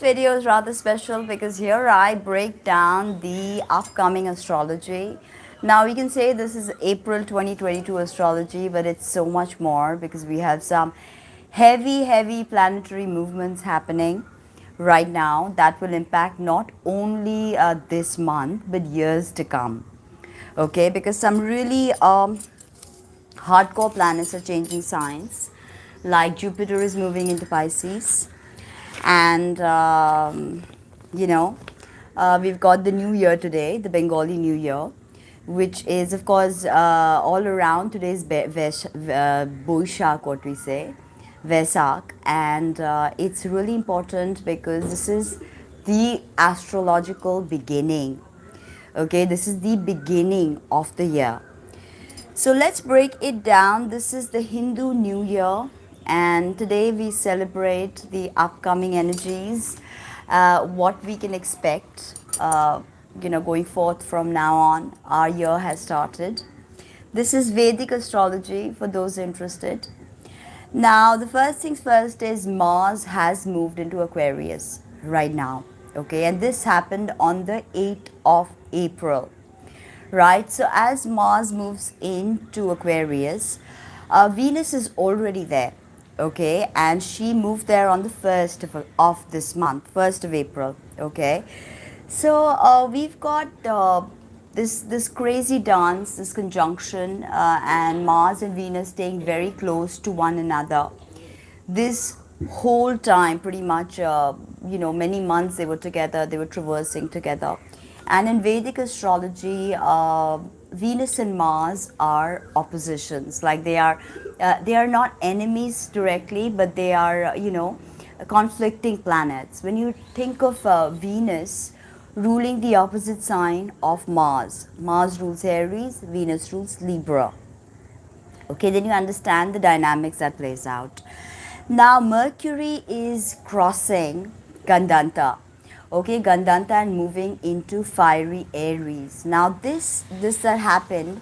video is rather special because here I break down the upcoming astrology. Now, you can say this is April 2022 astrology, but it's so much more because we have some heavy planetary movements happening right now that will impact not only this month but years to come. Okay, because some really hardcore planets are changing signs, like Jupiter is moving into Pisces, and you know, we've got the new year today, the Bengali New Year, which is, of course, all around. Today's Boishak, what we say, Vesak, and it's really important because this is the astrological beginning. Okay, this is the beginning of the year. So let's break it down. This is the Hindu New Year, and today we celebrate the upcoming energies, what we can expect, going forth from now on. Our year has started. This is Vedic astrology for those interested. Now, the first things first is Mars has moved into Aquarius right now. Okay, and this happened on the 8th of April. Right, so as Mars moves into Aquarius, Venus is already there, okay, and she moved there on the 1st of this month, 1st of April, okay. So we've got this crazy dance, this conjunction, and Mars and Venus staying very close to one another. This whole time, pretty much, many months they were together, they were traversing together. And in Vedic astrology, Venus and Mars are oppositions. Like they are not enemies directly, but they are, conflicting planets. When you think of Venus ruling the opposite sign of Mars, Mars rules Aries, Venus rules Libra. Okay, then you understand the dynamics that plays out. Now, Mercury is crossing Gandanta. Okay, Gandanta and moving into fiery Aries. Now, this that happened,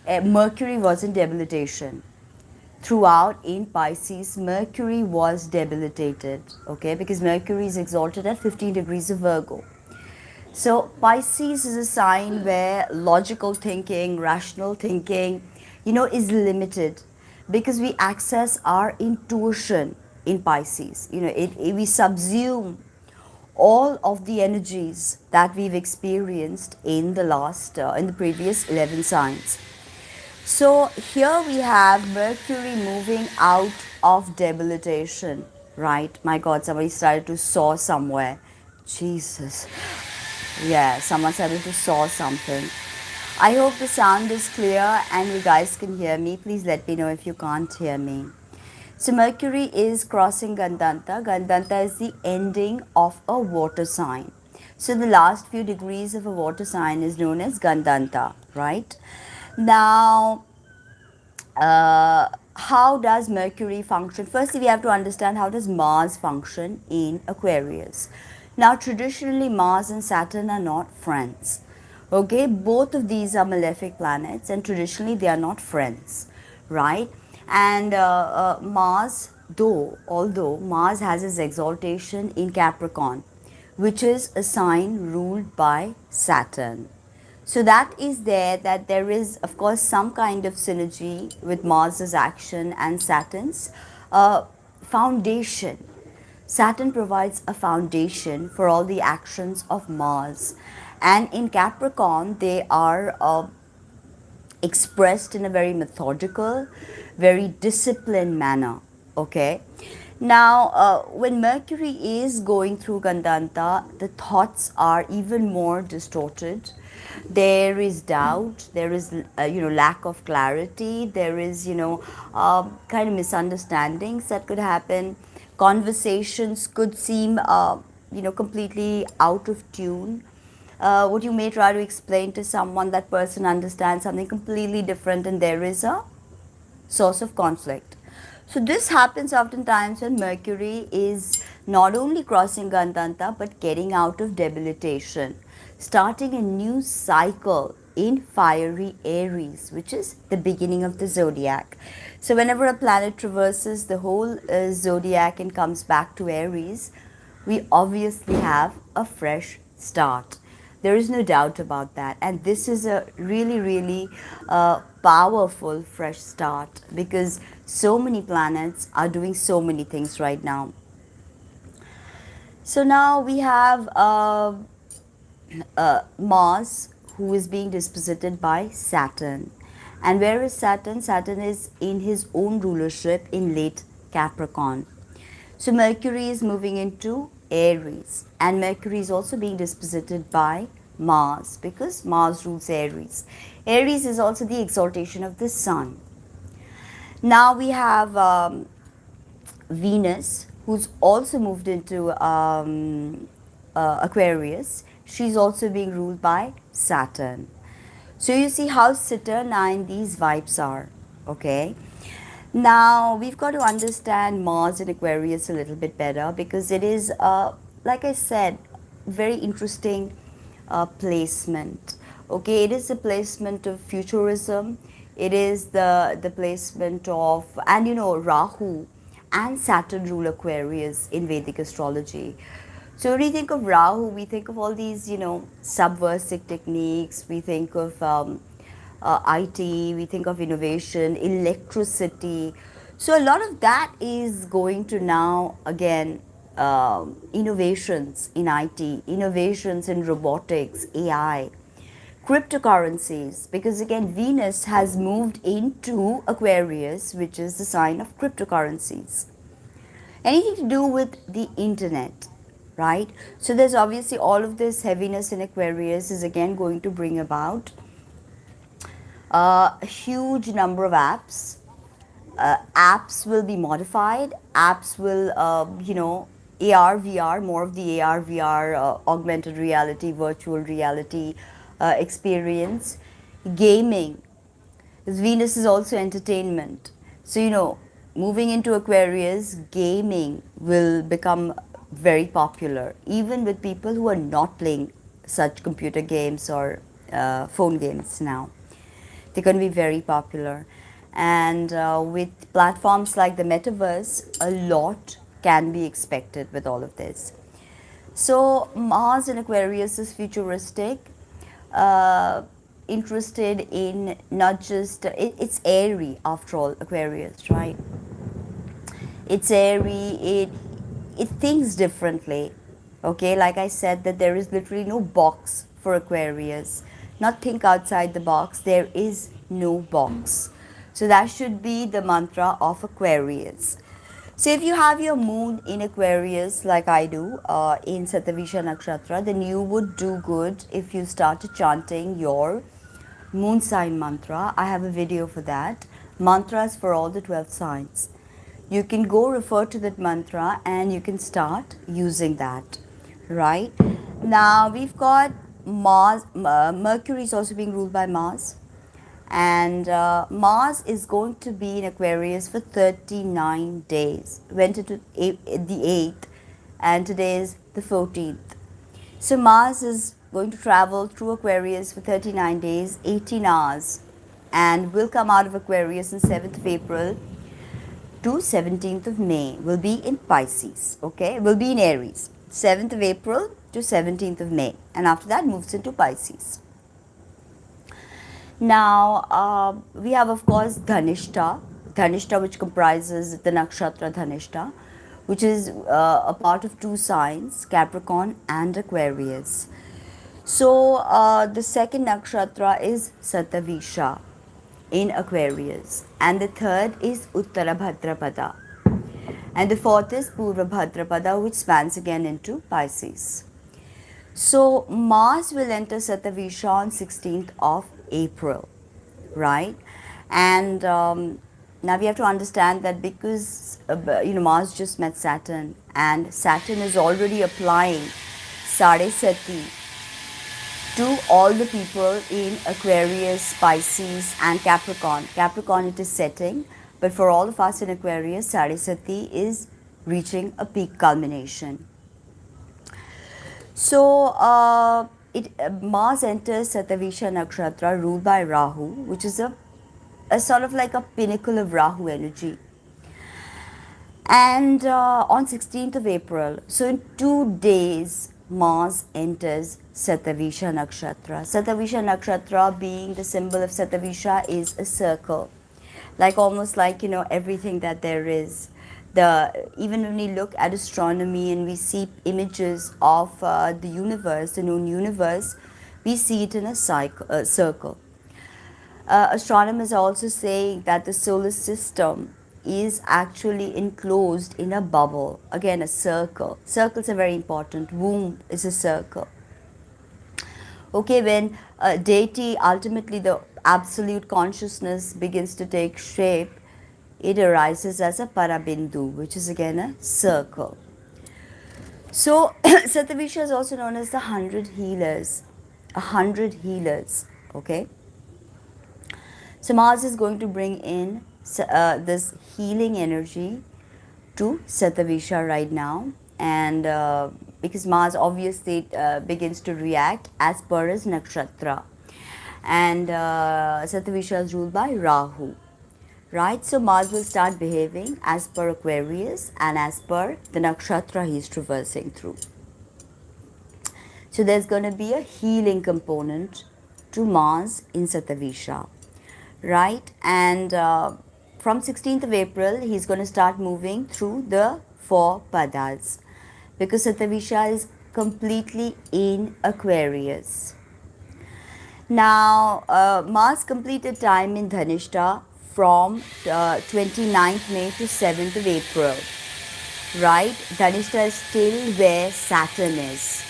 Mercury was in debilitation. Throughout in Pisces, Mercury was debilitated. Okay, because Mercury is exalted at 15 degrees of Virgo. So Pisces is a sign where logical thinking, rational thinking, is limited because we access our intuition in Pisces. We subsume all of the energies that we've experienced in the previous 11 signs. So here we have Mercury moving out of debilitation, right? My God, somebody started to saw somewhere. Jesus. Yeah, someone started to saw something. I hope the sound is clear and you guys can hear me. Please let me know if you can't hear me. So Mercury is crossing Gandanta. Gandanta is the ending of a water sign. So the last few degrees of a water sign is known as Gandanta, right? Now, how does Mercury function? Firstly, we have to understand how does Mars function in Aquarius. Now, traditionally, Mars and Saturn are not friends. Okay, both of these are malefic planets, and traditionally they are not friends, right? And Mars, although Mars has its exaltation in Capricorn, which is a sign ruled by Saturn. So that is that there is, of course, some kind of synergy with Mars's action and Saturn's foundation. Saturn provides a foundation for all the actions of Mars. And in Capricorn, they are expressed in a very methodical, very disciplined manner. Okay. Now, when Mercury is going through Gandanta, the thoughts are even more distorted. There is doubt, there is, lack of clarity, there is, kind of misunderstandings that could happen. Conversations could seem, completely out of tune. What you may try to explain to someone, that person understands something completely different, and there is a source of conflict. So this happens oftentimes when Mercury is not only crossing Gandanta but getting out of debilitation, starting a new cycle in fiery Aries, which is the beginning of the zodiac. So whenever a planet traverses the whole zodiac and comes back to Aries, we obviously have a fresh start. There is no doubt about that. And this is a really, really powerful fresh start because so many planets are doing so many things right now. So now we have Mars, who is being disposited by Saturn. And where is Saturn? Saturn is in his own rulership in late Capricorn. So Mercury is moving into Aries, and Mercury is also being disposited by Mars because Mars rules Aries. Aries is also the exaltation of the Sun. Now we have Venus, who's also moved into Aquarius. She's also being ruled by Saturn. So you see how Saturnine these vibes are, okay? Now we've got to understand Mars in Aquarius a little bit better because it is, like I said, very interesting placement. Okay, it is the placement of futurism. It is the placement of, and you know, Rahu and Saturn rule Aquarius in Vedic astrology. So when we think of Rahu, we think of all these, you know, subversive techniques. We think of IT, we think of innovation, electricity. So a lot of that is going to now again innovations in IT, innovations in robotics, AI, cryptocurrencies, because again Venus has moved into Aquarius, which is the sign of cryptocurrencies. Anything to do with the internet, right? So there's obviously all of this heaviness in Aquarius is again going to bring about a huge number of apps. Apps will be modified. Apps will, AR, VR, more of the AR, VR, augmented reality, virtual reality experience. Gaming. Venus is also entertainment. So, you know, moving into Aquarius, gaming will become very popular, even with people who are not playing such computer games or phone games now. They're going to be very popular. And with platforms like the metaverse, a lot can be expected with all of this. So, Mars in Aquarius is futuristic, interested in not just, it's airy after all, Aquarius, right? It's airy, it thinks differently. Okay, like I said, that there is literally no box for Aquarius. Not think outside the box, there is no box. So that should be the mantra of Aquarius. So if you have your moon in Aquarius, like I do, in Satavisha Nakshatra, then you would do good if you started chanting your moon sign mantra. I have a video for that. Mantras for all the 12 signs. You can go refer to that mantra and you can start using that, right? Now we've got Mars, Mercury is also being ruled by Mars, and Mars is going to be in Aquarius for 39 days. Went into the 8th, and today is the 14th. So Mars is going to travel through Aquarius for 39 days, 18 hours, and will come out of Aquarius on 7th of April to 17th of May. Will be in Pisces, okay? Will be in Aries. 7th of April to 17th of May, and after that moves into Pisces. Now we have of course Dhanishta, which comprises the nakshatra Dhanishta, which is a part of two signs, Capricorn and Aquarius. So the second nakshatra is Satavisha in Aquarius, and the third is Uttara Bhadrapada, and the fourth is Purva Bhadrapada, which spans again into Pisces. So Mars will enter Satavisha on 16th of April, right? And now we have to understand that because Mars just met Saturn, and Saturn is already applying Sade Sati to all the people in Aquarius, Pisces and Capricorn. Capricorn it is setting, but for all of us in Aquarius, Sade Sati is reaching a peak culmination. So Mars enters Satavisha Nakshatra ruled by Rahu, which is a sort of like a pinnacle of Rahu energy. And on 16th of April, so in 2 days, Mars enters Satavisha Nakshatra. Satavisha Nakshatra, being the symbol of Satavisha, is a circle, like almost like, everything that there is. Even when we look at astronomy and we see images of the universe, the known universe, we see it in a circle. Astronomers also say that the solar system is actually enclosed in a bubble. Again, a circle. Circles are very important. Womb is a circle. Okay, when deity, ultimately the absolute consciousness, begins to take shape, it arises as a parabindu, which is again a circle. So, Satavisha is also known as the 100 healers. 100 healers. Okay. So Mars is going to bring in this healing energy to Satavisha right now, and because Mars obviously begins to react as per his nakshatra, and Satavisha is ruled by Rahu, right? So Mars will start behaving as per Aquarius and as per the nakshatra he's traversing through. So there's going to be a healing component to Mars in Satavisha, right? And from 16th of April, he's going to start moving through the 4 padas, because Satavisha is completely in Aquarius. Now, Mars completed time in Dhanishta from 29th May to 7th of April, right? Dhanishta is still where Saturn is.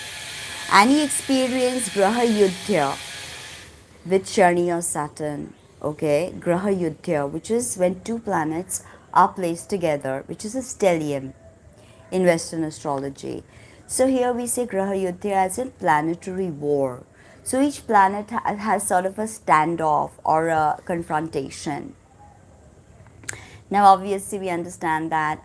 And he experienced Graha Yudhya with Shani or Saturn. Okay, Graha Yudhya, which is when 2 planets are placed together, which is a stellium in Western astrology. So here we say Graha Yudhya as in planetary war. So each planet has sort of a standoff or a confrontation. Now, obviously, we understand that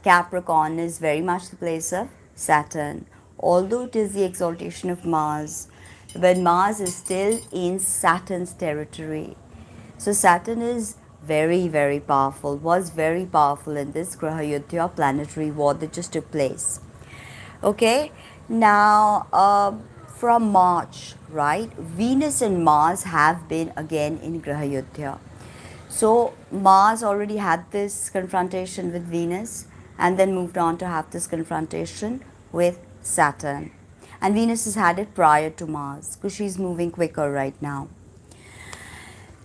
Capricorn is very much the place of Saturn, although it is the exaltation of Mars, but Mars is still in Saturn's territory. So, Saturn is very, very powerful, was very powerful in this Graha Yudhya planetary war that just took place. Okay, now from March, right, Venus and Mars have been again in Graha Yudhya. So Mars already had this confrontation with Venus and then moved on to have this confrontation with Saturn. And Venus has had it prior to Mars because she's moving quicker right now.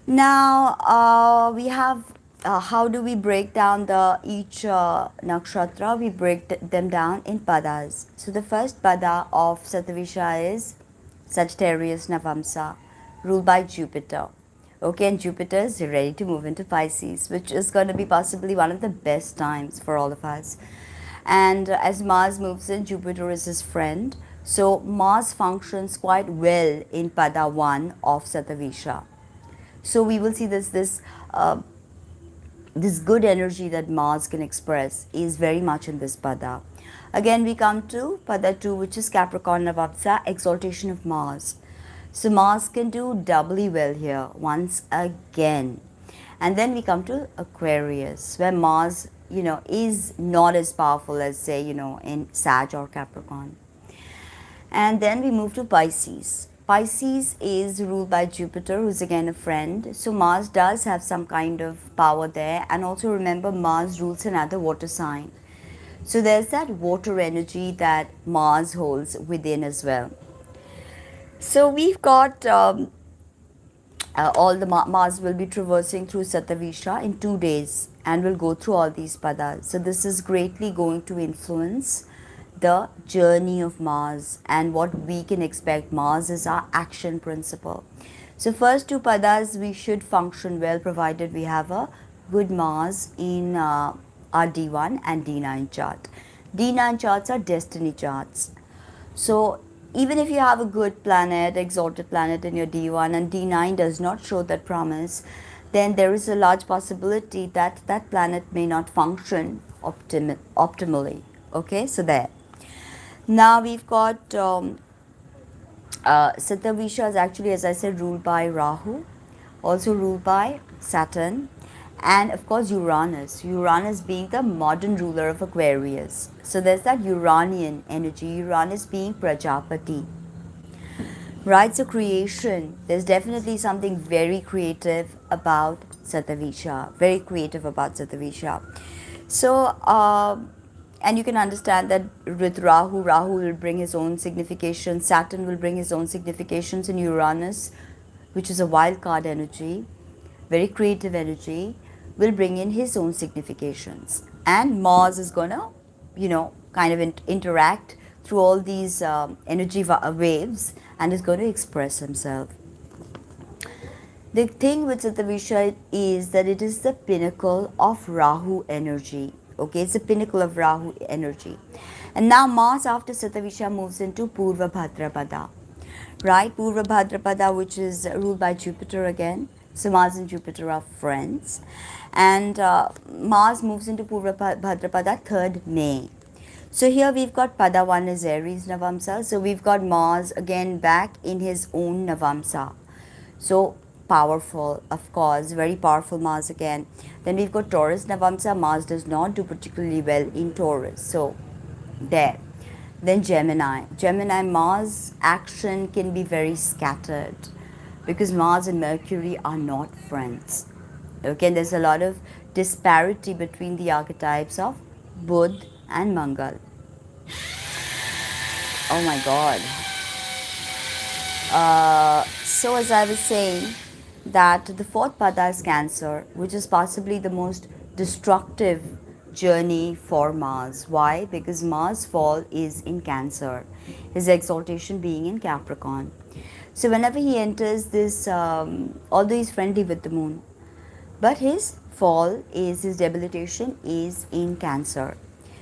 Now we have how do we break down the each nakshatra? We break them down in padas. So the first pada of Satavisha is Sagittarius Navamsa, ruled by Jupiter. Okay, and Jupiter is ready to move into Pisces, which is going to be possibly one of the best times for all of us. And as Mars moves in, Jupiter is his friend. So Mars functions quite well in pada 1 of Satavisha. So we will see this good energy that Mars can express is very much in this pada. Again, we come to pada 2, which is Capricorn Navamsa, exaltation of Mars. So Mars can do doubly well here once again. And then we come to Aquarius, where Mars, is not as powerful as, say, in Sag or Capricorn. And then we move to Pisces. Pisces is ruled by Jupiter, who's again a friend. So Mars does have some kind of power there. And also remember, Mars rules another water sign. So there's that water energy that Mars holds within as well. So we've got all the Mars will be traversing through Satavisha in 2 days and will go through all these padas. So this is greatly going to influence the journey of Mars and what we can expect. Mars is our action principle. So first 2 padas we should function well, provided we have a good Mars in our D1 and D9 chart. D9 charts are destiny charts. So even if you have a good planet, exalted planet in your D1 and D9 does not show that promise, then there is a large possibility that that planet may not function optimally. Okay, so there. Now we've got Satavisha is actually, as I said, ruled by Rahu, also ruled by Saturn. And of course, Uranus being the modern ruler of Aquarius. So there's that Uranian energy, Uranus being Prajapati. Right, so creation, there's definitely something very creative about Satavisha, very creative about Satavisha. So, and you can understand that with Rahu will bring his own signification, Saturn will bring his own significations, in Uranus, which is a wild card energy, very creative energy, will bring in his own significations. And Mars is gonna, kind of interact through all these energy waves and is going to express himself. The thing with Satavisha is that it is the pinnacle of Rahu energy. Okay, it's the pinnacle of Rahu energy. And now Mars after Satavisha moves into Purva Bhadrapada. Right, Purva Bhadrapada, which is ruled by Jupiter again. So Mars and Jupiter are friends. And Mars moves into Purva Bhadrapada 3rd May. So here we've got Pada 1 is Aries Navamsa. So we've got Mars again back in his own Navamsa. So powerful, of course, very powerful Mars again. Then we've got Taurus Navamsa. Mars does not do particularly well in Taurus. So there. Then Gemini, Mars action can be very scattered because Mars and Mercury are not friends. Okay, there's a lot of disparity between the archetypes of Budh and Mangal. Oh my God. So as I was saying, that the 4th pada is Cancer, which is possibly the most destructive journey for Mars. Why? Because Mars' fall is in Cancer, his exaltation being in Capricorn. So whenever he enters this, although he's friendly with the moon, but his fall is, his debilitation is in Cancer.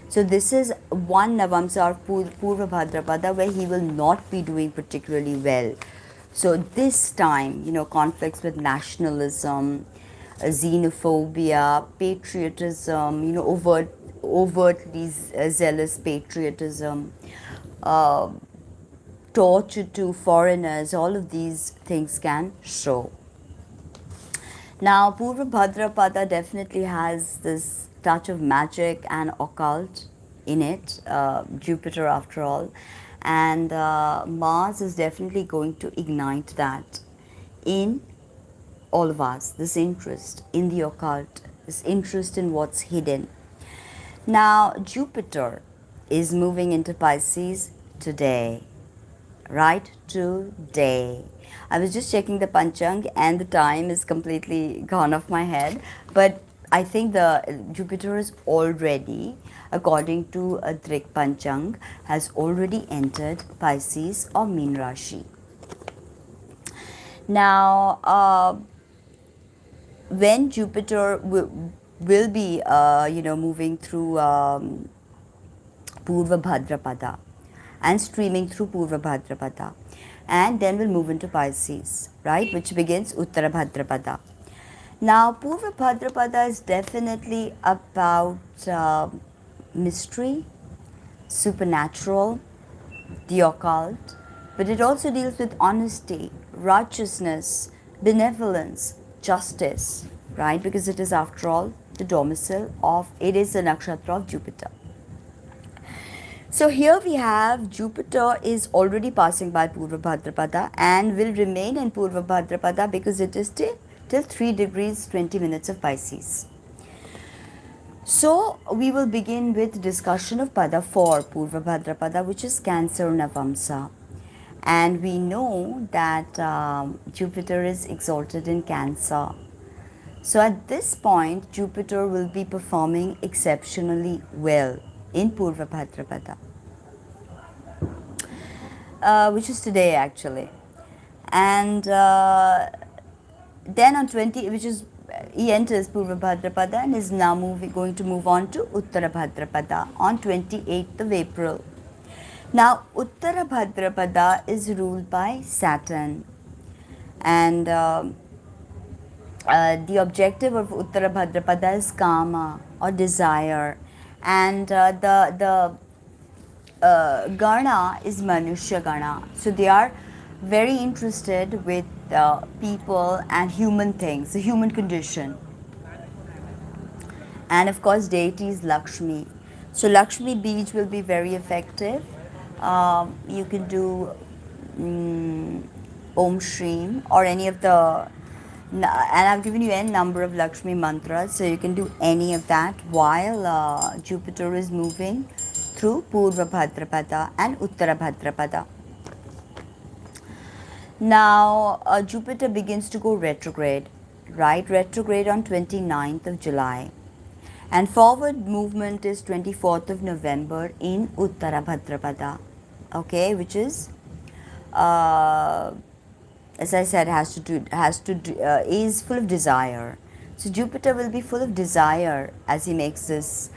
So this is one Navamsa or Purva Bhadrapada where he will not be doing particularly well. So this time, conflicts with nationalism, xenophobia, patriotism, overtly zealous patriotism, torture to foreigners, all of these things can show. Now, Purva Bhadrapada definitely has this touch of magic and occult in it, Jupiter after all. And Mars is definitely going to ignite that in all of us, this interest in the occult, this interest in what's hidden. Now, Jupiter is moving into Pisces today, right? Today. I was just checking the Panchang and the time is completely gone off my head, but I think the Jupiter is already, according to a Drik Panchang, has already entered Pisces or Meen Rashi. Now, when Jupiter will be, moving through Purva Bhadrapada and streaming through Purva Bhadrapada, and then we'll move into Pisces, right, which begins Uttara Bhadrapada. Now, Purva Bhadrapada is definitely about mystery, supernatural, the occult, but it also deals with honesty, righteousness, benevolence, justice, right, because it is after all the domicile of, it is the nakshatra of Jupiter. So here we have Jupiter is already passing by Purva Bhadrapada and will remain in Purva Bhadrapada because it is till 3 degrees 20 minutes of Pisces. So we will begin with discussion of Pada 4, Purva Bhadrapada, which is Cancer Navamsa. And we know that Jupiter is exalted in Cancer. So at this point, Jupiter will be performing exceptionally well in Purva Bhadrapada, which is today actually. And then on 20, which is, he enters Purva Bhadrapada and is now going to move on to Uttara Bhadrapada on 28th of April. Now, Uttara Bhadrapada is ruled by Saturn, and the objective of Uttara Bhadrapada is kama or desire, and the Gana is Manushya Gana. So they are very interested with people and human things, the human condition. And of course, deity is Lakshmi. So Lakshmi beach will be very effective. You can do Om Shreem or any of the, and I've given you n number of Lakshmi mantras, so you can do any of that while Jupiter is moving through Purva Bhadrapada and Uttara Bhadrapada. Now, Jupiter begins to go retrograde, right? Retrograde on 29th of July. And forward movement is 24th of November in Uttara Bhadrapada, okay, which is, as I said, is full of desire. So Jupiter will be full of desire as he makes this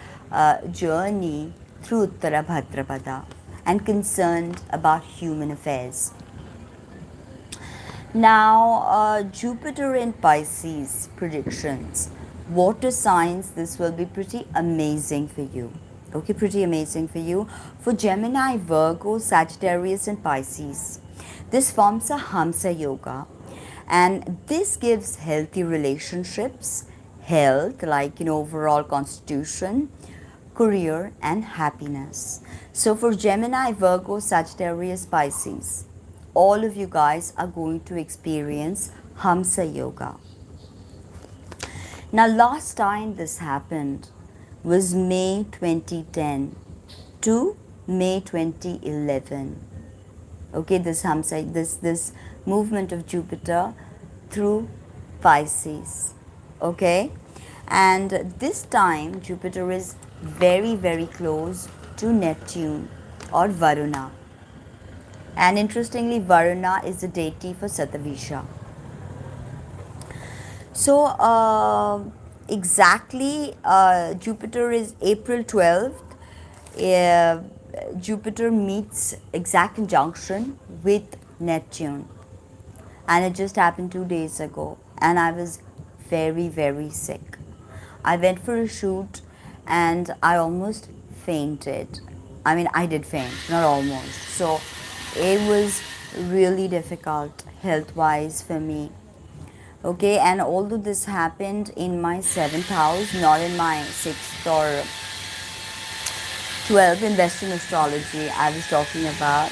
journey through Uttara Bhadrapada and concerned about human affairs. Now, Jupiter in Pisces predictions. Water signs, this will be pretty amazing for you. Okay, pretty amazing for you. For Gemini, Virgo, Sagittarius, and Pisces, this forms a Hamsa Yoga. And this gives healthy relationships, health, like, overall constitution, career, and happiness. So for Gemini, Virgo, Sagittarius, Pisces, all of you guys are going to experience Hamsa Yoga. Now, last time this happened was May 2010 to May 2011. Okay, this Hamsa, this movement of Jupiter through Pisces. Okay, and this time Jupiter is very, very close to Neptune or Varuna. And interestingly, Varuna is the deity for Satavisha. So, exactly, Jupiter is April 12th. Jupiter meets exact conjunction with Neptune. And it just happened 2 days ago. And I was very, very sick. I went for a shoot and I almost fainted. I mean, I did faint, not almost. So, it was really difficult health-wise for me. Okay, and although this happened in my 7th house, not in my 6th or 12th in Western astrology, I was talking about,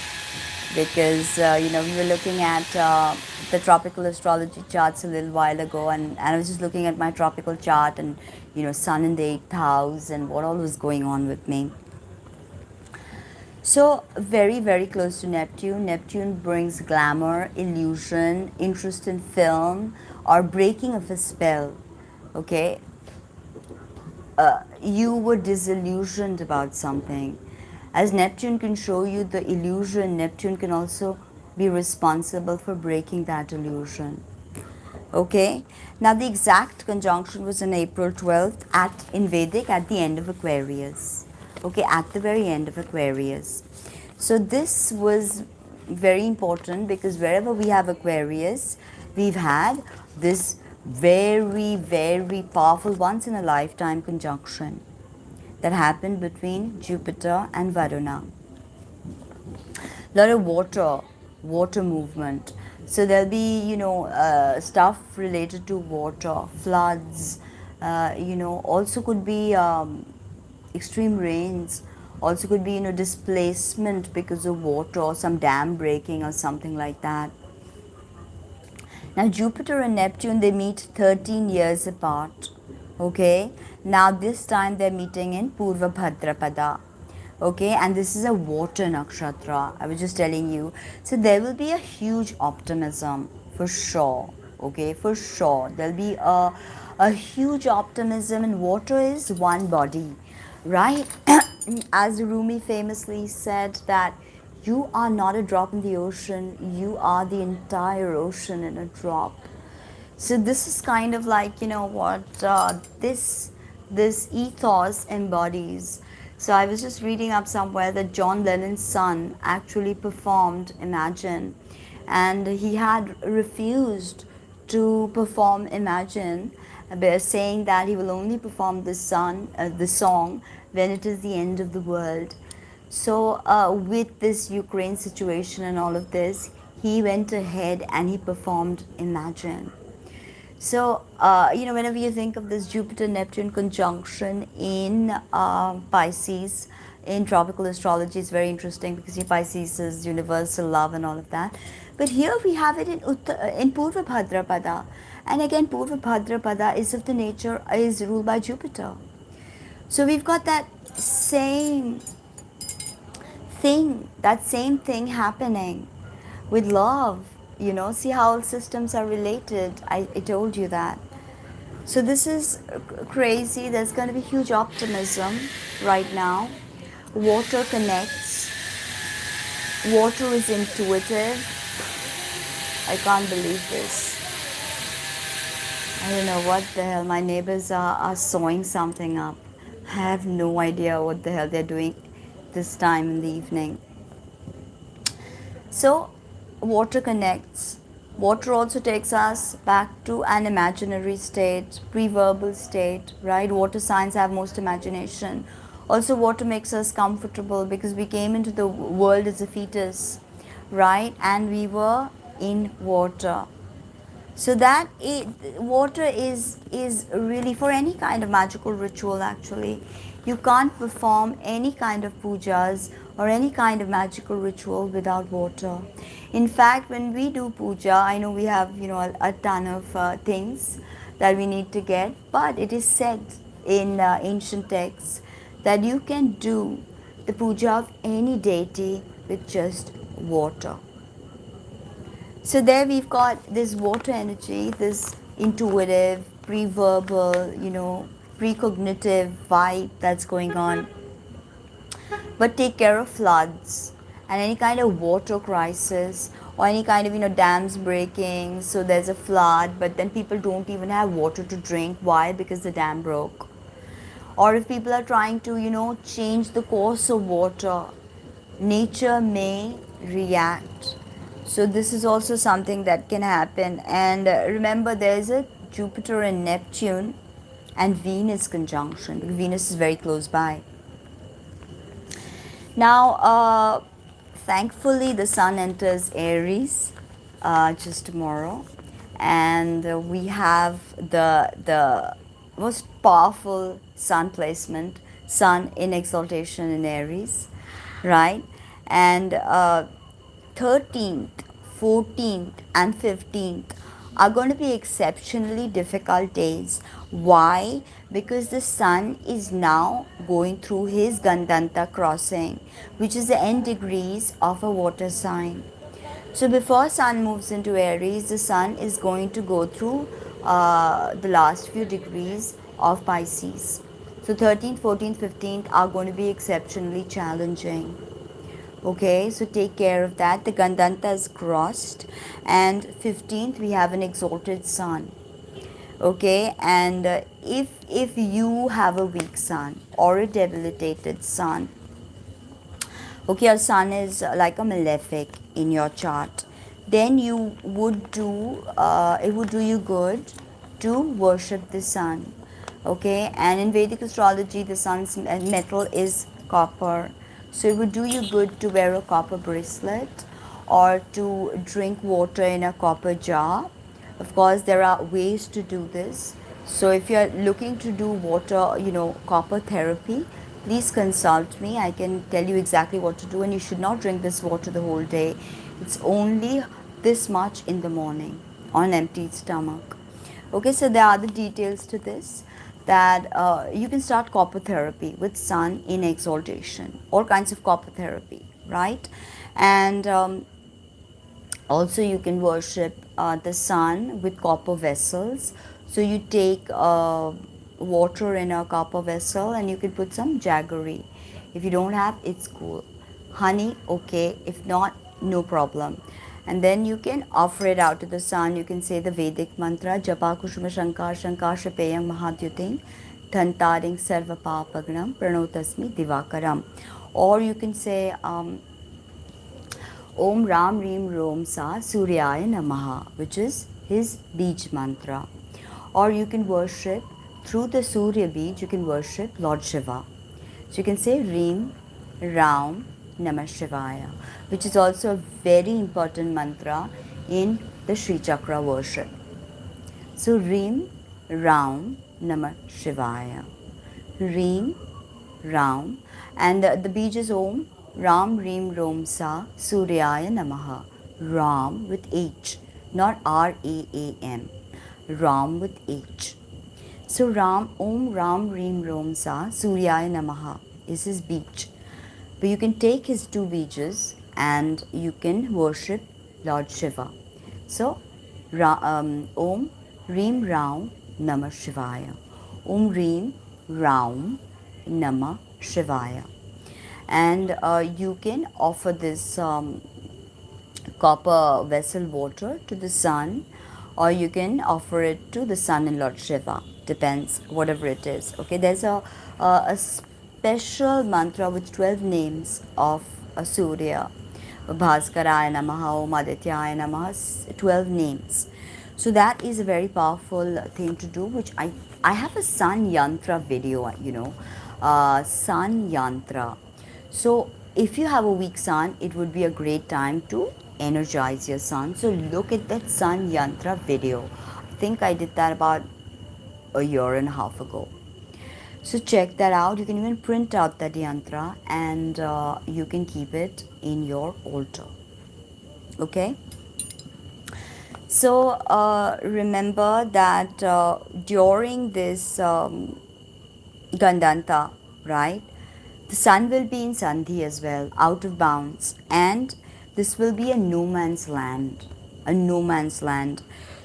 because we were looking at the tropical astrology charts a little while ago, and I was just looking at my tropical chart and Sun in the 8th house and what all was going on with me. So, very, very close to Neptune. Neptune brings glamour, illusion, interest in film, or breaking of a spell. Okay? You were disillusioned about something. As Neptune can show you the illusion, Neptune can also be responsible for breaking that illusion. Okay? Now, the exact conjunction was on April 12th in Vedic at the end of Aquarius. Okay, at the very end of Aquarius. So this was very important because wherever we have Aquarius, we've had this very, very powerful once in a lifetime conjunction that happened between Jupiter and Varuna. A lot of water movement. So there'll be, stuff related to water, floods, also could be extreme rains, also could be displacement because of water or some dam breaking or something like that. Now Jupiter and Neptune, they meet 13 years apart. Okay, now this time they're meeting in Purva Bhadrapada. Okay, and this is a water nakshatra, I was just telling you. So there will be a huge optimism for sure. Okay, for sure there'll be a huge optimism, and water is one body, right? As Rumi famously said that you are not a drop in the ocean, you are the entire ocean in a drop. So this is kind of like, what this ethos embodies. So I was just reading up somewhere that John Lennon's son actually performed Imagine, and he had refused to perform Imagine, saying that he will only perform the song when it is the end of the world. So with this Ukraine situation and all of this, he went ahead and he performed Imagine. So, whenever you think of this Jupiter Neptune conjunction in Pisces, in tropical astrology, it's very interesting because Pisces is universal love and all of that. But here we have it in Purva Bhadrapada. And again, Purva Bhadrapada is of the nature, is ruled by Jupiter. So we've got that same thing happening with love. See how all systems are related. I told you that. So this is crazy. There's going to be huge optimism right now. Water connects. Water is intuitive. I can't believe this. I don't know what the hell. My neighbors are sewing something up. I have no idea what the hell they're doing this time in the evening. So, water connects. Water also takes us back to an imaginary state, pre-verbal state, right? Water signs have most imagination. Also, water makes us comfortable because we came into the world as a fetus, right? And we were in water. So water is really for any kind of magical ritual. Actually, you can't perform any kind of pujas or any kind of magical ritual without water. In fact, when we do puja, I know we have a ton of things that we need to get, but it is said in ancient texts that you can do the puja of any deity with just water. So there we've got this water energy, this intuitive, pre-verbal, precognitive vibe that's going on. But take care of floods and any kind of water crisis or any kind of dams breaking. So there's a flood, but then people don't even have water to drink. Why? Because the dam broke. Or if people are trying to change the course of water, nature may react. So this is also something that can happen. And remember, there is a Jupiter and Neptune and Venus conjunction, because Venus is very close by. Now, thankfully, the Sun enters Aries just tomorrow, and we have the most powerful Sun placement, Sun in exaltation in Aries, right? And 13th, 14th, and 15th are going to be exceptionally difficult days. Why? Because the Sun is now going through his Gandanta crossing, which is the end degrees of a water sign. So before Sun moves into Aries, the Sun is going to go through the last few degrees of Pisces. So 13th, 14th, 15th are going to be exceptionally challenging. Okay, so take care of that. The Gandanta is crossed, and 15th we have an exalted Sun. Okay, and if you have a weak Sun or a debilitated Sun, okay, your Sun is like a malefic in your chart, then you would it would do you good to worship the Sun. Okay, and in Vedic astrology, the Sun's metal is copper. So it would do you good to wear a copper bracelet or to drink water in a copper jar. Of course, there are ways to do this. So if you're looking to do water, copper therapy, please consult me. I can tell you exactly what to do, and you should not drink this water the whole day. It's only this much in the morning on an empty stomach. Okay, so there are the details to this, that you can start copper therapy with Sun in exaltation, all kinds of copper therapy, right? And also you can worship the Sun with copper vessels. So you take water in a copper vessel and you can put some jaggery. If you don't have, it's cool. Honey, okay. If not, no problem. And then you can offer it out to the Sun. You can say the Vedic mantra, Japa Kushuma Shankar Shankar Shapeyam Mahadyuting Dhantaring Sarva Papagnam Pranotasmi Divakaram. Or you can say Om Ram Reem Rom Sa Suryaya Namaha, which is his Bij mantra. Or you can worship through the Surya Bij, you can worship Lord Shiva. So you can say Reem Ram Namah Shivaya, which is also a very important mantra in the Sri Chakra worship. So Reem, Ram, Namah Shivaya. Reem, Ram, and the beach is Om, Ram, Reem, Rom, Sa, Suryaya Namaha. Ram with H, not Raam. Ram with H. So Ram, Om, Ram, Reem, Rom, Sa, Suryaya Namaha is his beach. But you can take his two beaches and you can worship Lord Shiva. So, Om Reem Ram Namah Shivaya. Om Reem Ram Namah Shivaya. And you can offer this copper vessel water to the sun, or you can offer it to the sun and Lord Shiva. Depends, whatever it is. Okay, there's a special mantra with 12 names of a Surya. Bhaskaraya Namaha, Om Adityaya Namaha, 12 names. So that is a very powerful thing to do, which I have a Sun Yantra video, Sun Yantra. So if you have a weak sun, it would be a great time to energize your sun. So look at that Sun Yantra video. I think I did that about a year and a half ago. So check that out. You can even print out that yantra and you can keep it in your altar. Okay. So remember that during this Gandanta, right, the sun will be in Sandhi as well, out of bounds, and this will be a no man's land, a no man's land.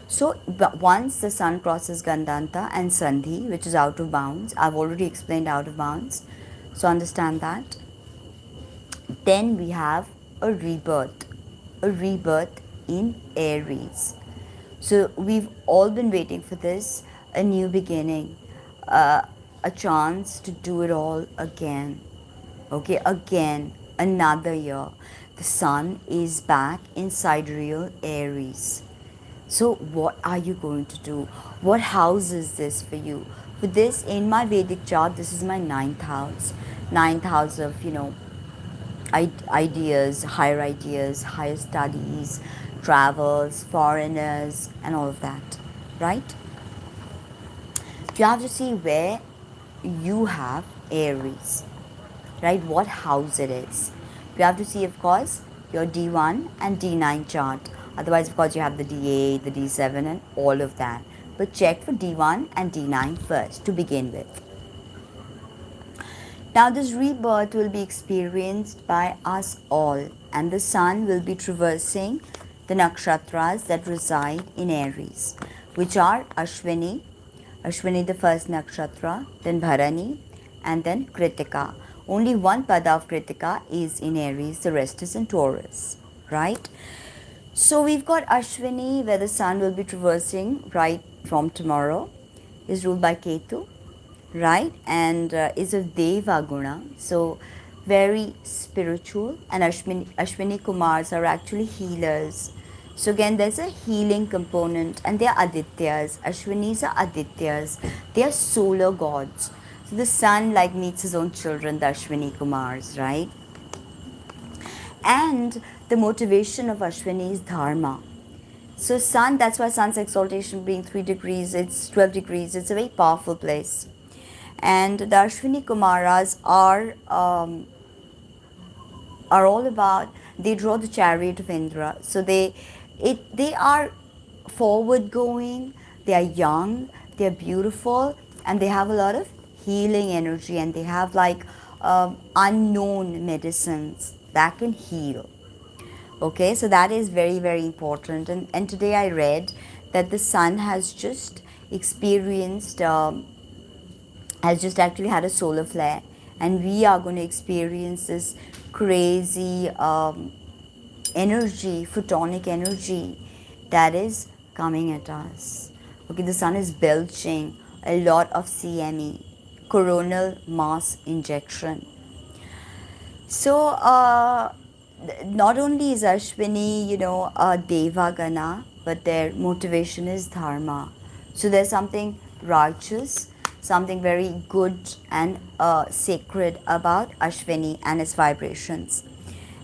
So once the sun crosses Gandanta and Sandhi, which is out of bounds, I've already explained out of bounds, so understand that. Then we have a rebirth in Aries. So we've all been waiting for this, a new beginning, a chance to do it all again. Okay, again, another year. The sun is back in sidereal Aries. So what are you going to do? What house is this for you? For this, in my Vedic chart, this is my ninth house. Ninth house of, ideas, higher studies, travels, foreigners, and all of that, right? You have to see where you have Aries, right? What house it is. You have to see, of course, your D1 and D9 chart. Otherwise, of course, you have the D8, the D7, and all of that. But check for D1 and D9 first to begin with. Now, this rebirth will be experienced by us all, and the sun will be traversing the nakshatras that reside in Aries, which are Ashwini, the first nakshatra, then Bharani, and then Kritika. Only one pada of Kritika is in Aries, the rest is in Taurus, right? So we've got Ashwini, where the sun will be traversing right from tomorrow, is ruled by Ketu, right, and is of Deva Guna, so very spiritual, and Ashwini Kumars are actually healers. So again, there's a healing component, and they are Adityas. Ashwinis are Adityas. They are solar gods. So the sun like meets his own children, the Ashwini Kumars, right? And the motivation of Ashwini is dharma. So sun, that's why sun's exaltation being 3 degrees, it's 12 degrees, it's a very powerful place. And the Ashwini Kumaras are all about, they draw the chariot of Indra. So they are forward going, they are young, they are beautiful, and they have a lot of healing energy, and they have like unknown medicines that can heal. Okay, so that is very, very important. And today I read that the sun has just experienced has just actually had a solar flare, and we are going to experience this crazy energy, photonic energy that is coming at us. Okay, the sun is belching a lot of CME, coronal mass injection. So not only is Ashwini, Devagana, but their motivation is dharma. So there's something righteous, something very good and sacred about Ashwini and its vibrations.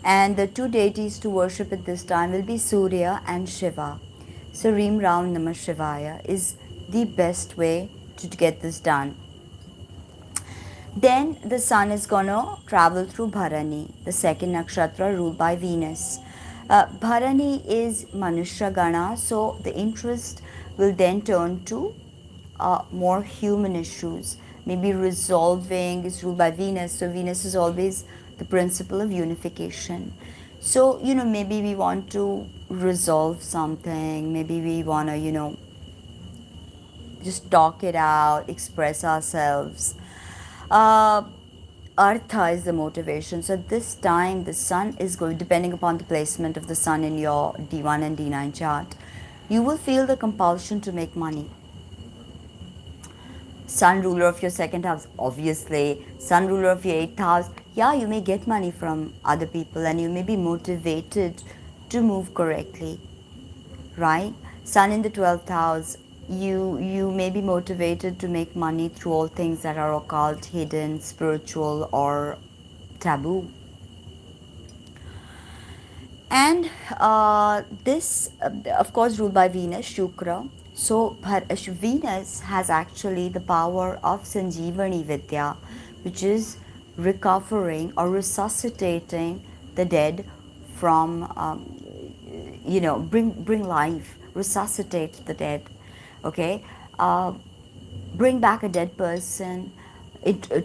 And the two deities to worship at this time will be Surya and Shiva. So Reem Ram Namah Shivaya is the best way to get this done. Then the sun is gonna travel through Bharani, the second nakshatra ruled by Venus. Bharani is Manushya Gana, so the interest will then turn to more human issues. Maybe resolving is ruled by Venus, so Venus is always the principle of unification. So, maybe we want to resolve something, maybe we want to, just talk it out, express ourselves. Uh, Artha is the motivation. So this time the sun is going, depending upon the placement of the sun in your D1 and D9 chart, you will feel the compulsion to make money. Sun ruler of your second house, obviously. Sun ruler of your eighth house, yeah, you may get money from other people and you may be motivated to move correctly, right? Sun in the 12th house, you may be motivated to make money through all things that are occult, hidden, spiritual, or taboo. And this, of course, ruled by Venus, Shukra. So Venus has actually the power of Sanjeevani Vidya, which is recovering or resuscitating the dead from, bring life, resuscitate the dead. Okay, bring back a dead person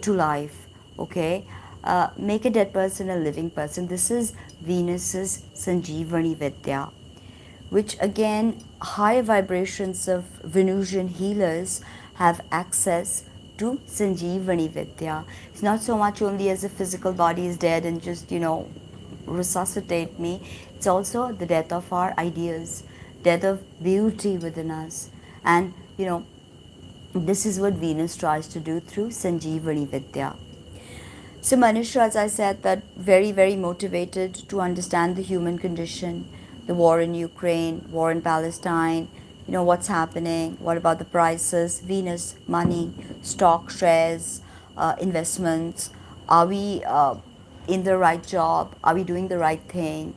to life. Okay, make a dead person a living person. This is Venus's Sanjeevani Vidya, which again, higher vibrations of Venusian healers have access to Sanjeevani Vidya. It's not so much only as the physical body is dead and just, resuscitate me. It's also the death of our ideas, death of beauty within us. And, this is what Venus tries to do through Sanjeevani Vidya. So Manushya, as I said, that very, very motivated to understand the human condition, the war in Ukraine, war in Palestine, what's happening, what about the prices, Venus, money, stock, shares, investments, are we in the right job, are we doing the right thing,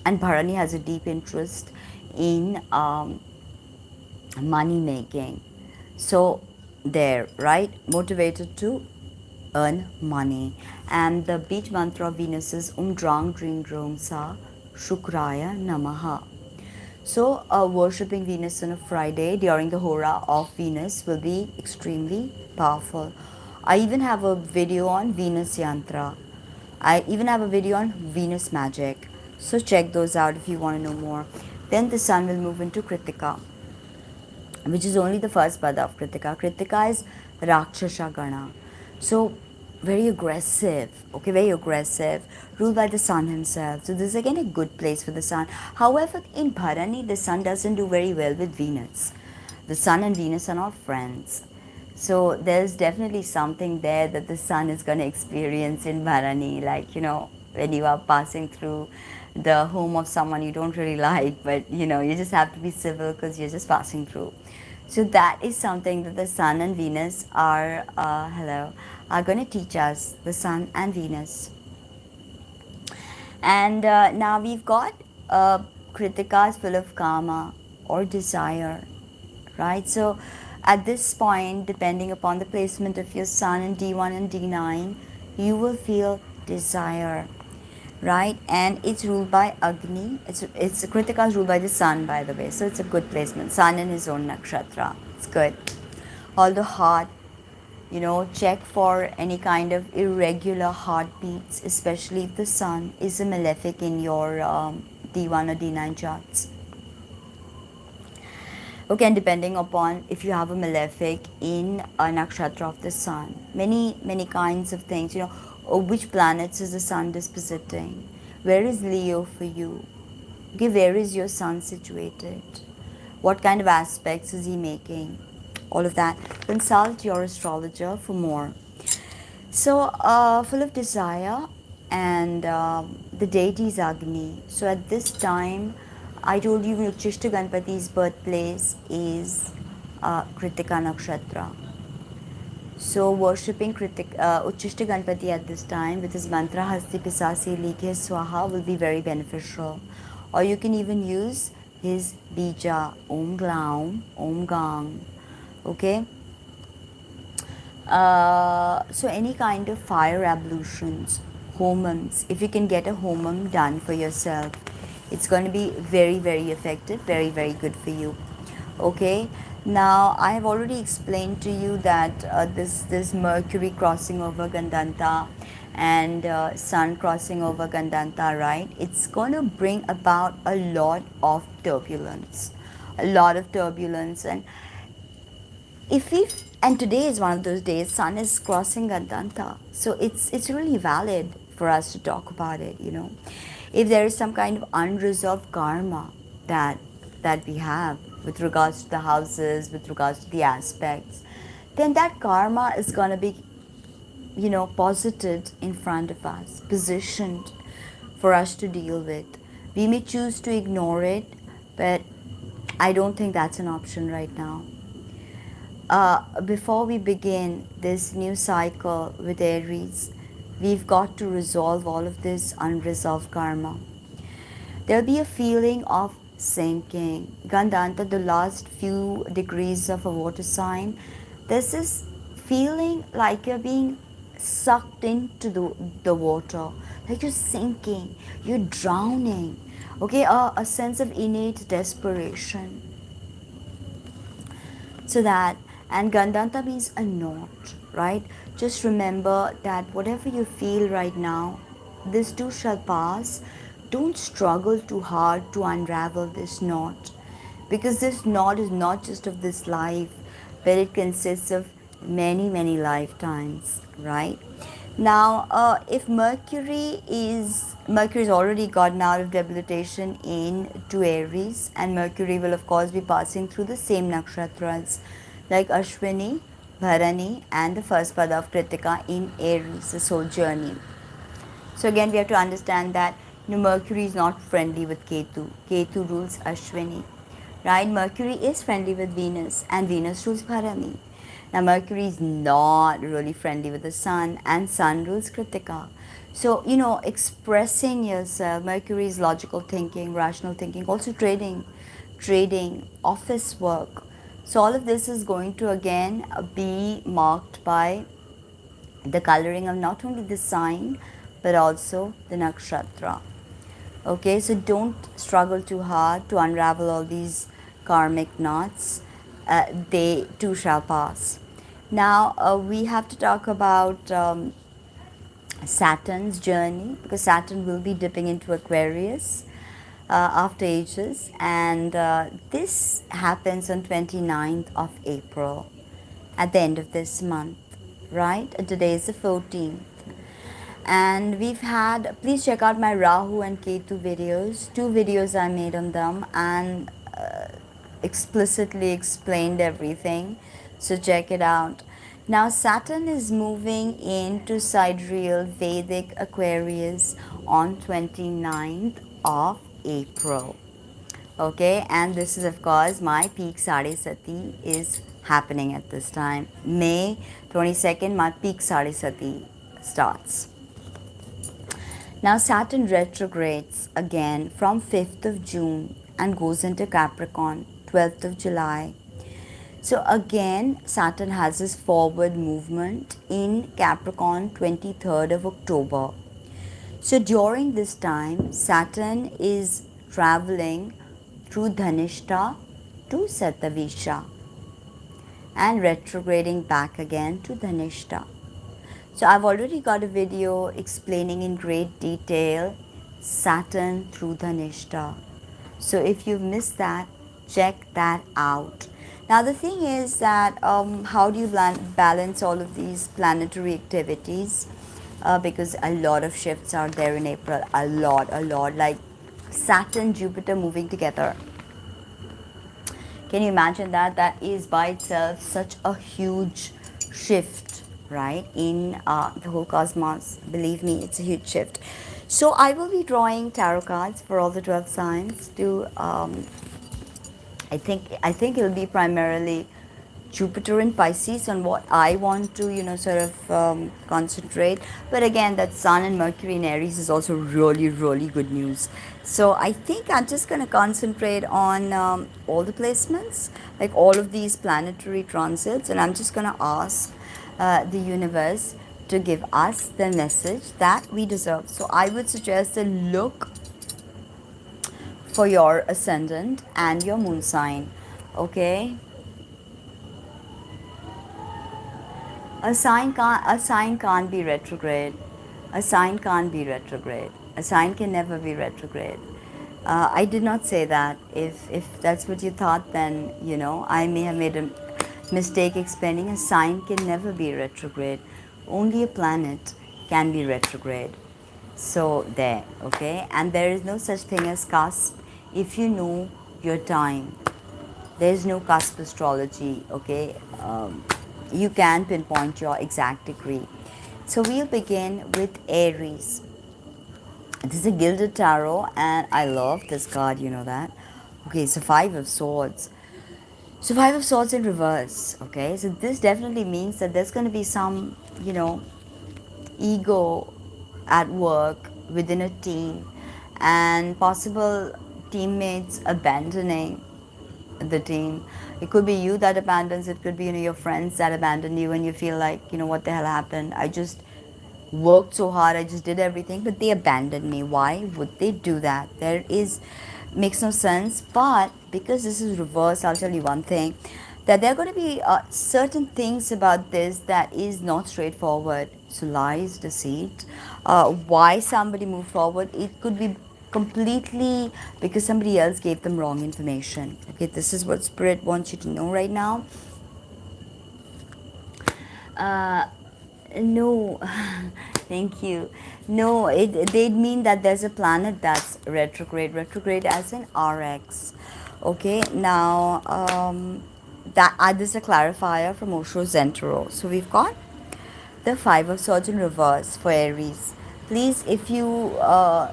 and Bharani has a deep interest in money making. So there, right, motivated to earn money. And the beach mantra of Venus is Drang Dring Drong Sa Shukraya Namaha. So worshipping Venus on a Friday during the Hora of Venus will be extremely powerful. I even have a video on Venus Yantra. I even have a video on Venus Magic. So check those out if you want to know more. Then the sun will move into Kritika, which is only the first pada of Kritika. Kritika is Rakshasa Gana. So very aggressive, okay, very aggressive, ruled by the sun himself. So this is again a good place for the sun. However, in Bharani, the sun doesn't do very well with Venus. The sun and Venus are not friends. So there's definitely something there that the sun is going to experience in Bharani, like, when you are passing through the home of someone you don't really like, but, you just have to be civil because you're just passing through. So that is something that the sun and Venus are going to teach us, the sun and Venus. And now we've got Kritikas full of karma or desire, right? So at this point, depending upon the placement of your sun in D1 and D9, you will feel desire, right? And it's ruled by Agni. It's Kritika is ruled by the sun, by the way. So it's a good placement. Sun in his own nakshatra. It's good. Although heart, check for any kind of irregular heartbeats, especially if the sun is a malefic in your D1 or D9 charts. Okay, and depending upon if you have a malefic in a nakshatra of the sun, many kinds of things, which planets is the sun dispositing? Where is Leo for you? Okay, where is your sun situated? What kind of aspects is he making? All of that. Consult your astrologer for more. So, full of desire, and the deity is Agni. So at this time, I told you Uchishta Ganpati's birthplace is Kritika Nakshatra. So worshipping Uchishta Ganpati at this time with his mantra Hasti Pisasi Likhe Swaha will be very beneficial. or you can even use his bija, Om Glaum, Om Gang. Okay, so any kind of fire ablutions, homums, if you can get a homum done for yourself, it's going to be very, very effective, very, very good for you. Okay, now I have already explained to you that this Mercury crossing over Gandanta and Sun crossing over Gandanta, right? It's going to bring about a lot of turbulence, a lot of turbulence. And if we, and today is one of those days, Sun is crossing Gandanta, so it's really valid for us to talk about it. You know, if there is some kind of unresolved karma that we have with regards to the houses, with regards to the aspects, then that karma is going to be, you know, posited in front of us, positioned for us to deal with. We may choose to ignore it, but I don't think that's an option right now. Before we begin this new cycle with Aries, we've got to resolve all of this unresolved karma. There'll be a feeling of sinking. Gandanta, the last few degrees of a water sign, there's this feeling like you're being sucked into the water, like you're sinking, you're drowning. Okay, a sense of innate desperation. So that, and Gandanta means a knot, right? Just remember that whatever you feel right now, this too shall pass. Don't struggle too hard to unravel this knot, because this knot is not just of this life, but it consists of many, many lifetimes, right? Now, if Mercury is already gotten out of debilitation into Aries, and Mercury will of course be passing through the same nakshatras like Ashwini, Bharani, and the first pada of Kritika in Aries, this whole journey. So again, we have to understand that, you know, Mercury is not friendly with Ketu. Ketu rules Ashwini, right? Mercury is friendly with Venus, and Venus rules Bharani. Now, Mercury is not really friendly with the Sun, and Sun rules Kritika. So, you know, expressing yourself, Mercury is logical thinking, rational thinking, also trading, office work. So, all of this is going to again be marked by the coloring of not only the sign but also the nakshatra. Okay, so don't struggle too hard to unravel all these karmic knots. They too shall pass. Now we have to talk about Saturn's journey, because Saturn will be dipping into Aquarius after ages, and this happens on 29th of April, at the end of this month, right? Today is the 14th. And we've had, please check out my Rahu and Ketu videos. 2 videos I made on them, and explicitly explained everything, so check it out. Now Saturn is moving into sidereal Vedic Aquarius on 29th of April. Okay, and this is of course my peak Sade Sati is happening at this time. May 22nd, my peak Sade Sati starts. Now Saturn retrogrades again from 5th of June and goes into Capricorn 12th of July. So again Saturn has this forward movement in Capricorn 23rd of October. So during this time Saturn is traveling through Dhanishta to Satavisha and retrograding back again to Dhanishta. So I've already got a video explaining in great detail Saturn through Dhanishta. So if you've missed that, check that out. Now the thing is that how do you balance all of these planetary activities? Because a lot of shifts are there in April, a lot, like Saturn, Jupiter moving together. Can you imagine that? That is by itself such a huge shift, right, in the whole cosmos. Believe me, it's a huge shift. So I will be drawing tarot cards for all the 12 signs to I think it'll be primarily Jupiter in Pisces on what I want to, sort of concentrate. But again, that Sun and Mercury in Aries is also really, really good news. So I think I'm just going to concentrate on all the placements, like all of these planetary transits, and I'm just going to ask the universe to give us the message that we deserve. So I would suggest to look for your ascendant and your moon sign. Okay, a sign can't be retrograde. A sign can't be retrograde. A sign can never be retrograde. I did not say that. If that's what you thought, then I may have made a mistake explaining. A sign can never be retrograde. Only a planet can be retrograde. So there, okay, and there is no such thing as cusp. If you know your time, there is no cusp astrology, okay. You can pinpoint your exact degree. So we'll begin with Aries. This is a gilded tarot, and I love this card, you know that. Okay, so Five of Swords. So Five of Swords in reverse, okay. So this definitely means that there's going to be some, ego at work within a team, and possible teammates abandoning the team. It could be you that abandons, it could be your friends that abandon you, and you feel like, what the hell happened? I just worked so hard, I just did everything, but they abandoned me. Why would they do that? There is makes no sense. But because this is reversed, I'll tell you one thing, that there are going to be certain things about this that is not straightforward. So lies, deceit, why somebody moved forward, it could be completely because somebody else gave them wrong information. Okay, this is what Spirit wants you to know right now. No, thank you. No, they'd mean that there's a planet that's retrograde as in RX. Okay, now that this is a clarifier from Osho Zentro. So we've got the Five of Swords in reverse for Aries. Please, if you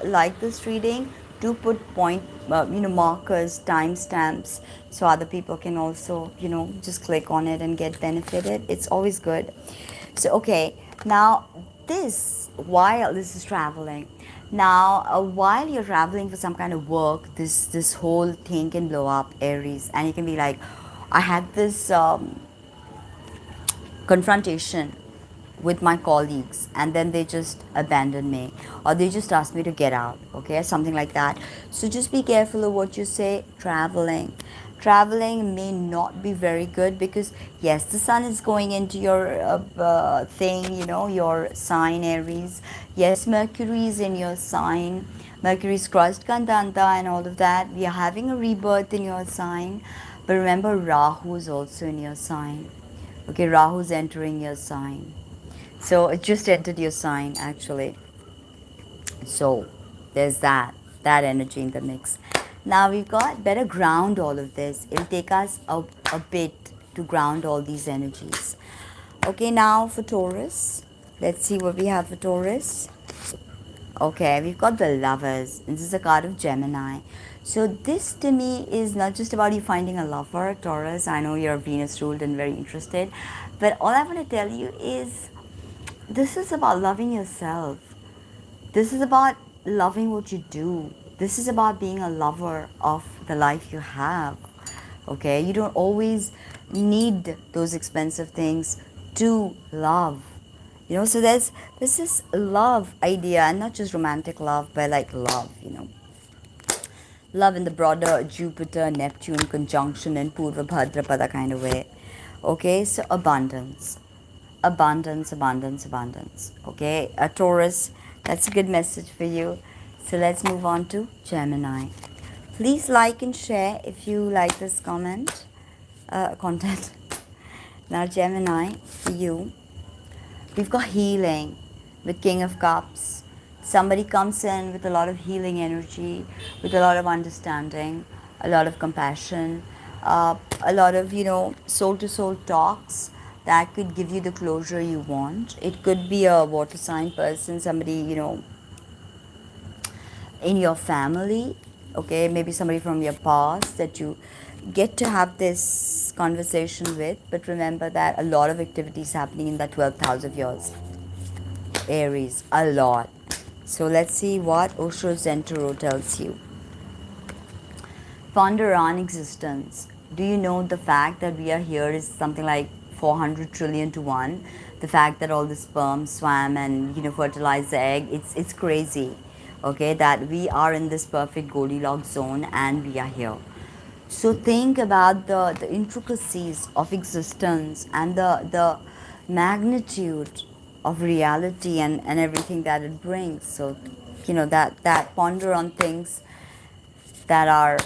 like this reading, do put markers, timestamps, so other people can also, just click on it and get benefited. It's always good. So, okay, now while this is traveling, now while you're traveling for some kind of work, this whole thing can blow up, Aries, and you can be like, I had this confrontation with my colleagues, and then they just abandoned me, or they just asked me to get out, okay, something like that. So just be careful of what you say. Traveling may not be very good, because yes, the sun is going into your thing, your sign, Aries. Yes, Mercury is in your sign. Mercury's crossed Kandanta and all of that. We are having a rebirth in your sign. But remember, Rahu is also in your sign. Okay, Rahu's entering your sign. So it just entered your sign, actually. So there's that energy in the mix. Now we've got better ground all of this. It'll take us a bit to ground all these energies. Okay, now for Taurus. Let's see what we have for Taurus. Okay, we've got the Lovers. This is a card of Gemini. So this to me is not just about you finding a lover, Taurus. I know you're Venus ruled and very interested. But all I want to tell you is this is about loving yourself. This is about loving what you do. This is about being a lover of the life you have. Okay, you don't always need those expensive things to love. So there's this love idea, and not just romantic love, but like love, love in the broader Jupiter Neptune conjunction and Purva Bhadrapada kind of way. Okay, so abundance. Okay, a Taurus, that's a good message for you. So let's move on to Gemini. Please like and share if you like this content. Now Gemini, for you, we've got healing with King of Cups. Somebody comes in with a lot of healing energy, with a lot of understanding, a lot of compassion, a lot of soul to soul talks that could give you the closure you want. It could be a water sign person, somebody in your family, okay, maybe somebody from your past that you get to have this conversation with, but remember that a lot of activities happening in the 12th house of yours, Aries, a lot. So let's see what Osho Zen Tarot tells you. Ponder on existence. Do you know the fact that we are here is something like 400 trillion to 1? The fact that all the sperm swam and fertilized the egg, it's crazy. Okay, that we are in this perfect Goldilocks zone and we are here. So think about the intricacies of existence and the magnitude of reality and everything that it brings. So that ponder on things that are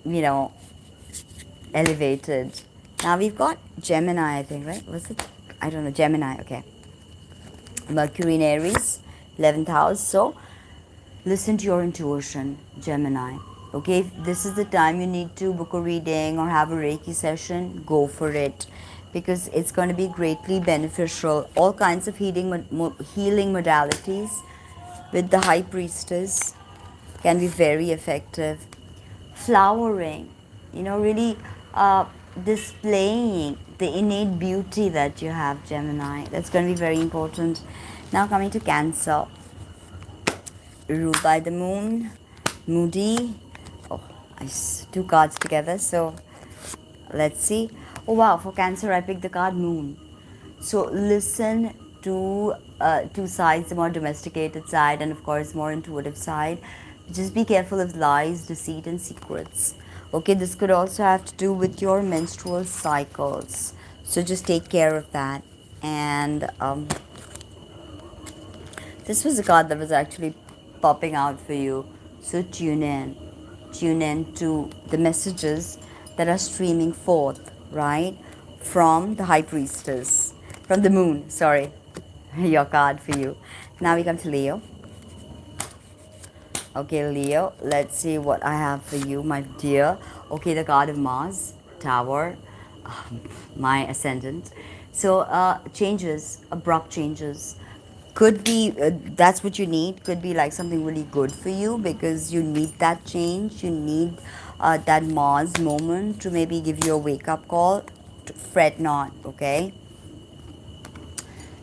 you know elevated. Now we've got Gemini, I think, right? Was it? I don't know. Gemini, okay. Mercury in Aries, 11th house. So listen to your intuition, Gemini. Okay, if this is the time you need to book a reading or have a Reiki session, go for it, because it's going to be greatly beneficial. All kinds of healing modalities with the High Priestess can be very effective. Flowering, really displaying the innate beauty that you have, Gemini. That's going to be very important. Now coming to Cancer, ruled by the moon, moody. Oh, two cards together. So let's see. Oh wow, for Cancer I picked the card moon. So listen to two sides, the more domesticated side and of course more intuitive side. Just be careful of lies, deceit and secrets. Okay, this could also have to do with your menstrual cycles. So just take care of that. And this was a card that was actually popping out for you. So tune in. Tune in to the messages that are streaming forth, right? From the High Priestess. From the moon, sorry. Your card for you. Now we come to Leo. Okay, Leo, let's see what I have for you, my dear. Okay, the card of Mars, Tower, my ascendant. So, changes, abrupt changes. Could be, that's what you need. Could be like something really good for you because you need that change. You need that Mars moment to maybe give you a wake up call. Fret not, okay?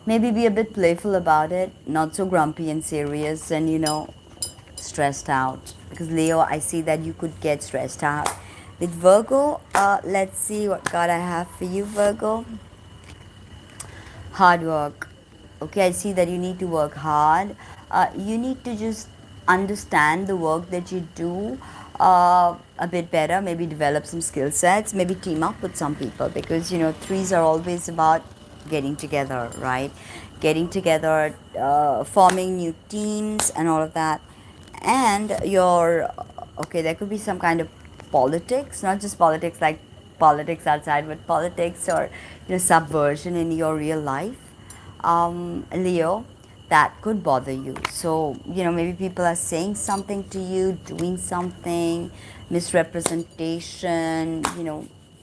Maybe be a bit playful about it, not so grumpy and serious and stressed out, because Leo, I see that you could get stressed out. With Virgo, let's see what card I have for you, Virgo. Hard work. Okay, I see that you need to work hard. You need to just understand the work that you do a bit better, maybe develop some skill sets, maybe team up with some people, because threes are always about getting together, right? Getting together, forming new teams and all of that. And okay, there could be some kind of politics, not just politics like politics outside, but politics or subversion in your real life, Leo, that could bother you. So maybe people are saying something to you, doing something, misrepresentation,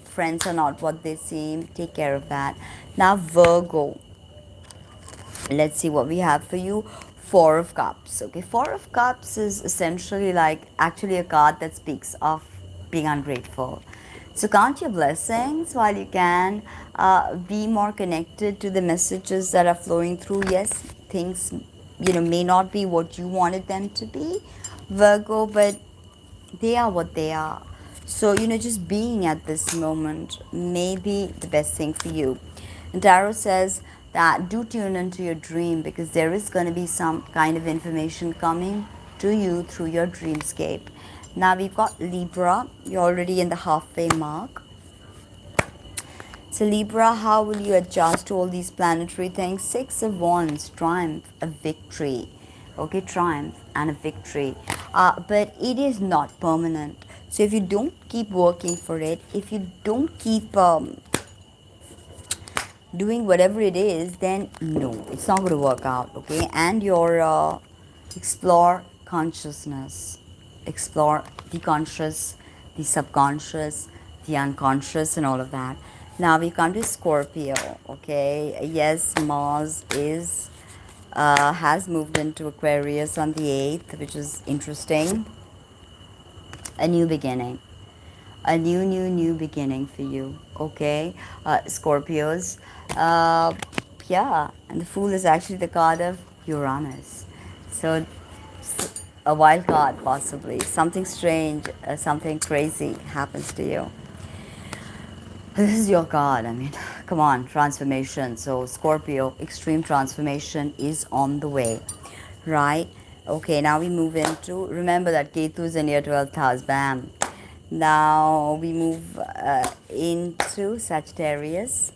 friends are not what they seem. Take care of that. Now Virgo, let's see what we have for you. Four of Cups. Okay, Four of Cups is essentially like actually a card that speaks of being ungrateful. So count your blessings while you can. Be more connected to the messages that are flowing through. Yes, things may not be what you wanted them to be, Virgo, but they are what they are. So just being at this moment may be the best thing for you. And Tarot says that do tune into your dream, because there is going to be some kind of information coming to you through your dreamscape. Now we've got Libra. You're already in the halfway mark. So Libra, how will you adjust to all these planetary things? Six of Wands, triumph, a victory. Okay, triumph and a victory. But it is not permanent. So if you don't keep working for it, if you don't keep doing whatever it is, then no, it's not going to work out. Okay, and your explore consciousness, explore the conscious, the subconscious, the unconscious, and all of that. Now we come to Scorpio. Okay, yes, Mars is has moved into Aquarius on the 8th, which is interesting. A new beginning. a new beginning for you. Okay, Scorpios. Uh, yeah, and the Fool is actually the card of Uranus. So a wild card, possibly something strange, something crazy happens to you. This is your card. I mean, come on, transformation. So Scorpio, extreme transformation is on the way, right? Okay, now we move into, remember that Ketu is in your 12th house. Bam. Now we move into Sagittarius.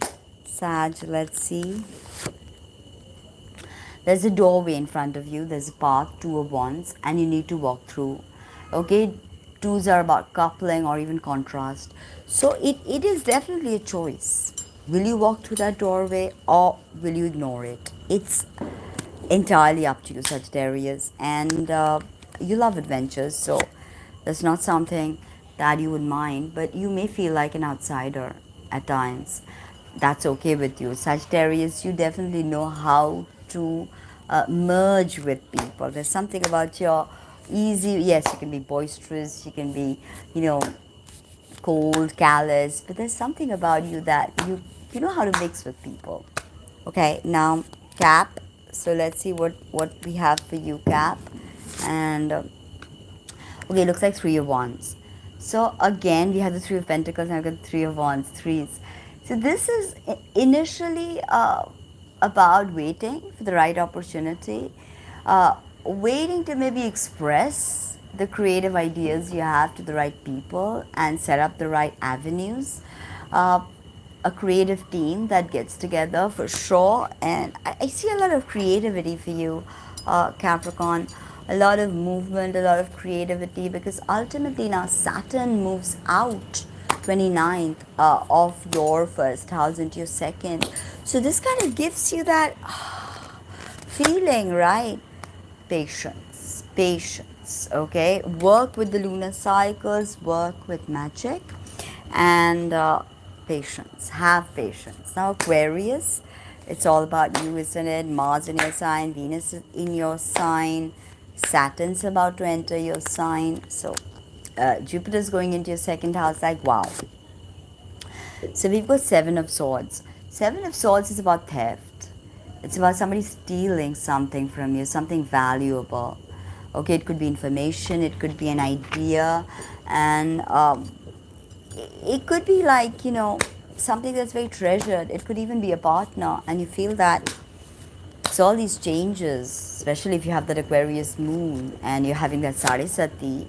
Sag, let's see. There's a doorway in front of you, there's a path, two of wands, and you need to walk through. Okay, twos are about coupling or even contrast. So it is definitely a choice. Will you walk through that doorway or will you ignore it? It's entirely up to you, Sagittarius. And you love adventures, so that's not something that you would mind, but you may feel like an outsider at times. That's okay with you. Sagittarius, you definitely know how to merge with people. There's something about your easy, yes, you can be boisterous, you can be, you know, cold, callous, but there's something about you that you know how to mix with people. Okay, now Cap. So let's see what we have for you, Cap. And okay, looks like three of wands. So again, we have the three of pentacles and I've got three of wands, threes. So this is initially about waiting for the right opportunity, waiting to maybe express the creative ideas you have to the right people and set up the right avenues. A creative team that gets together for sure, and I see a lot of creativity for you, Capricorn. A lot of movement, a lot of creativity, because ultimately now Saturn moves out 29th of your first house into your second. So this kind of gives you that feeling, right? Patience, patience, okay? Work with the lunar cycles, work with magic, and patience. Have patience. Now, Aquarius, it's all about you, isn't it? Mars in your sign, Venus in your sign, Saturn's about to enter your sign. So, Jupiter's going into your second house, like wow. So we've got Seven of Swords. Seven of Swords is about theft. It's about somebody stealing something from you, something valuable. Okay, it could be information, it could be an idea, and it could be like, you know, something that's very treasured. It could even be a partner, and you feel that it's all these changes, especially if you have that Aquarius moon and you're having that Sarisati,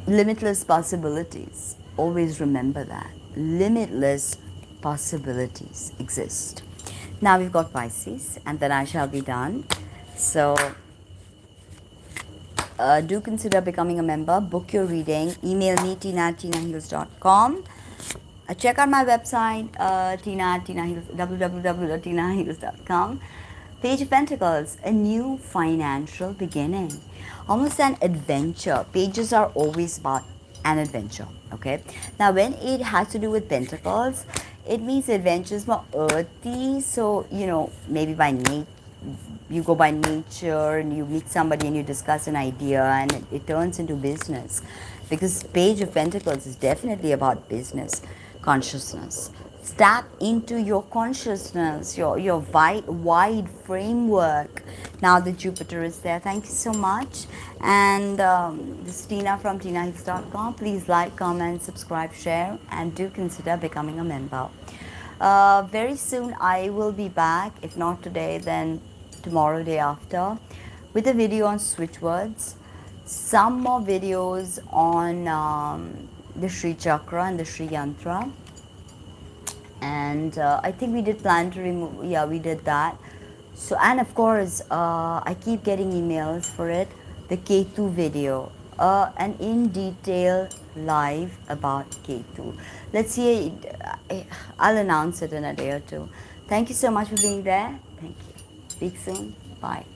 limitless possibilities. Always remember that. Limitless possibilities exist. Now we've got Pisces, and then I shall be done. So do consider becoming a member. Book your reading. Email me, tina@tinahills.com. Check out my website, tina@tinahills, www.tinahills.com. Page of Pentacles, a new financial beginning. Almost an adventure. Pages are always about an adventure, okay? Now, when it has to do with Pentacles, it means adventure is more earthy. So, you know, maybe by nature, you go by nature and you meet somebody and you discuss an idea and it turns into business, because Page of Pentacles is definitely about business consciousness. Tap into your consciousness, your wide framework. Now that Jupiter is there. Thank you so much. And this is Tina from tinahills.com. Please like, comment, subscribe, share, and do consider becoming a member. Very soon I will be back. If not today, then tomorrow, day after, with a video on switch words, some more videos on the Sri Chakra and the Sri Yantra. And I think we did plan to remove, yeah, we did that. So, and of course, I keep getting emails for it, the Ketu video, an in detail live about Ketu. Let's see, I'll announce it in a day or two. Thank you so much for being there. Thank you. Speak soon. Bye.